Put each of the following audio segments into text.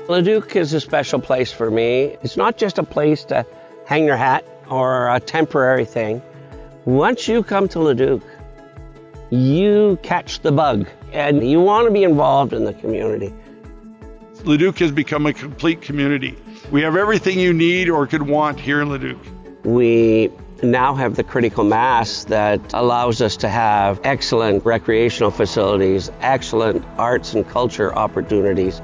Leduc is a special place for me. It's not just a place to hang your hat or a temporary thing. Once you come to Leduc, you catch the bug and you want to be involved in the community. Leduc has become a complete community. We have everything you need or could want here in Leduc. We now have the critical mass that allows us to have excellent recreational facilities, excellent arts and culture opportunities.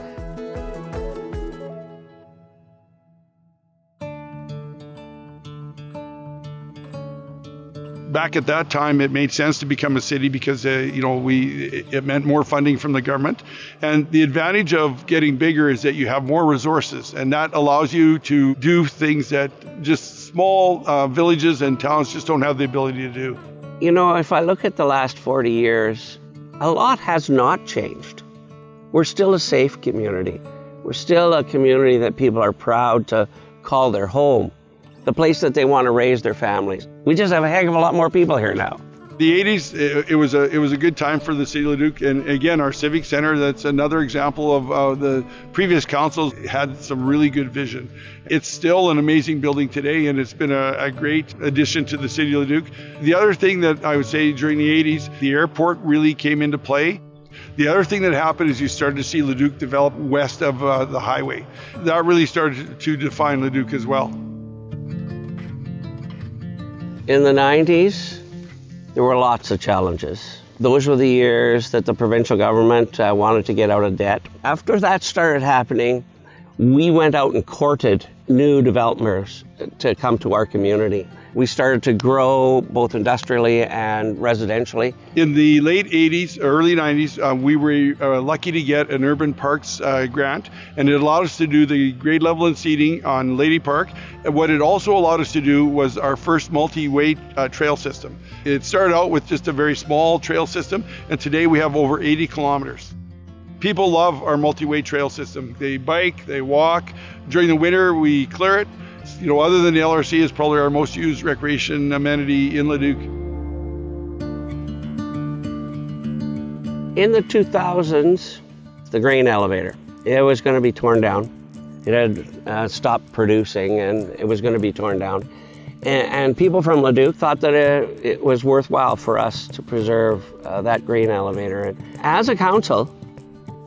Back at that time, it made sense to become a city because, it meant more funding from the government. And the advantage of getting bigger is that you have more resources, and that allows you to do things that just small villages and towns just don't have the ability to do. You know, if I look at the last 40 years, a lot has not changed. We're still a safe community. We're still a community that people are proud to call their home, the place that they want to raise their families. We just have a heck of a lot more people here now. The 80s, it was a good time for the City of Leduc, and again, our Civic Center, that's another example of the previous councils had some really good vision. It's still an amazing building today, and it's been a great addition to the City of Leduc. The other thing that I would say during the 80s, the airport really came into play. The other thing that happened is you started to see Leduc develop west of the highway. That really started to define Leduc as well. In the 90s, there were lots of challenges. Those were the years that the provincial government wanted to get out of debt. After that started happening, we went out and courted new developers to come to our community. We started to grow both industrially and residentially. In the late 80s, early 90s, we were lucky to get an urban parks grant, and it allowed us to do the grade level and seating on Lady Park. And what it also allowed us to do was our first multi-way trail system. It started out with just a very small trail system, and today we have over 80 kilometers. People love our multi-way trail system. They bike, they walk. During the winter, we clear it. You know, other than the LRC, is probably our most used recreation amenity in Leduc. In the 2000s, the grain elevator, it was going to be torn down. It had stopped producing and it was going to be torn down. And people from Leduc thought that it was worthwhile for us to preserve that grain elevator. And as a council,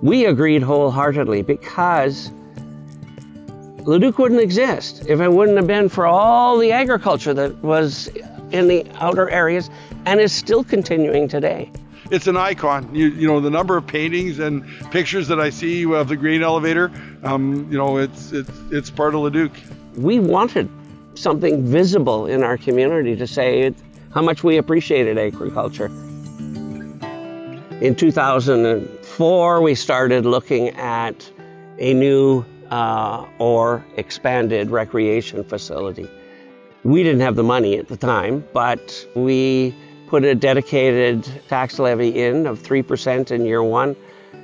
we agreed wholeheartedly because Leduc wouldn't exist if it wouldn't have been for all the agriculture that was in the outer areas and is still continuing today. It's an icon. You know, the number of paintings and pictures that I see of the grain elevator, it's part of Leduc. We wanted something visible in our community to say how much we appreciated agriculture. In 2004, we started looking at a new or expanded recreation facility. We didn't have the money at the time, but we put a dedicated tax levy in of 3% in year 1,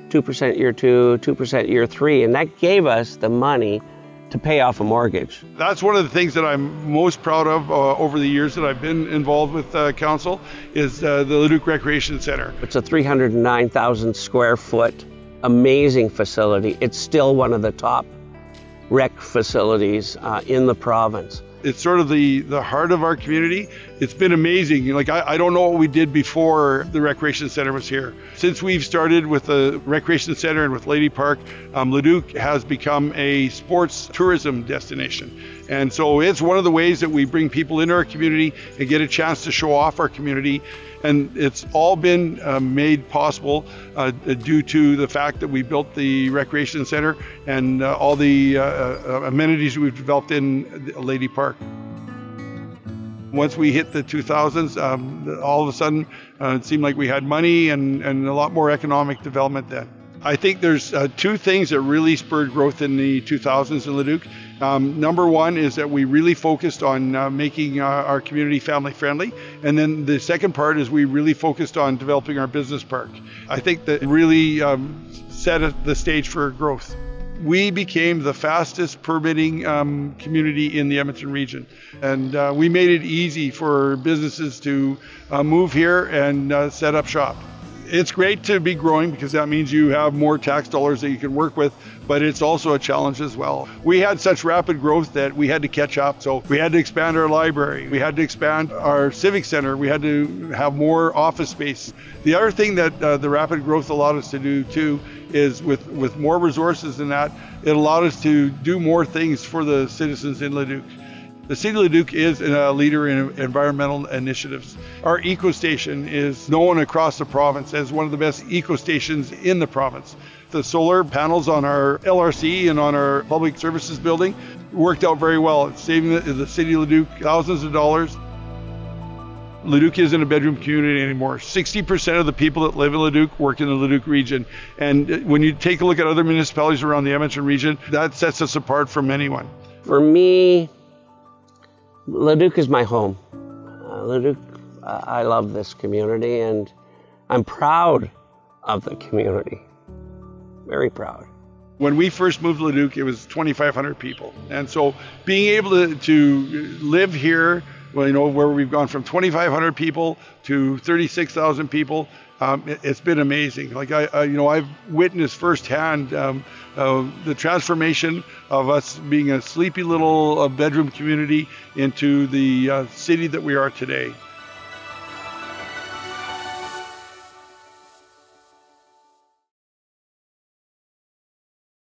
2% year 2, 2% year 3, and that gave us the money to pay off a mortgage. That's one of the things that I'm most proud of over the years that I've been involved with council is the Leduc Recreation Center. It's a 309,000 square foot amazing facility. It's still one of the top rec facilities in the province. It's sort of the heart of our community. It's been amazing. Like, I don't know what we did before the Recreation Center was here. Since we've started with the Recreation Center and with Lady Park, Leduc has become a sports tourism destination. And so it's one of the ways that we bring people into our community and get a chance to show off our community. And it's all been made possible due to the fact that we built the Recreation Center and all the amenities we've developed in Lady Park. Once we hit the 2000s, all of a sudden it seemed like we had money and a lot more economic development then. I think there's two things that really spurred growth in the 2000s in Leduc. Number one is that we really focused on making our community family friendly. And then the second part is we really focused on developing our business park. I think that really set the stage for growth. We became the fastest permitting community in the Edmonton region. And we made it easy for businesses to move here and set up shop. It's great to be growing because that means you have more tax dollars that you can work with, but it's also a challenge as well. We had such rapid growth that we had to catch up. So we had to expand our library. We had to expand our civic center. We had to have more office space. The other thing that the rapid growth allowed us to do too is with more resources than that, it allowed us to do more things for the citizens in Leduc. The City of Leduc is a leader in environmental initiatives. Our eco-station is known across the province as one of the best eco-stations in the province. The solar panels on our LRC and on our public services building worked out very well. It's saving the City of Leduc thousands of dollars. Leduc isn't a bedroom community anymore. 60% of the people that live in Leduc work in the Leduc region. And when you take a look at other municipalities around the Edmonton region, that sets us apart from anyone. For me, Leduc is my home. Leduc, I love this community, and I'm proud of the community. Very proud. When we first moved to Leduc, it was 2,500 people. And so being able to live here, well, where we've gone from 2,500 people to 36,000 people, it's been amazing. Like I've witnessed firsthand the transformation of us being a sleepy little bedroom community into the city that we are today.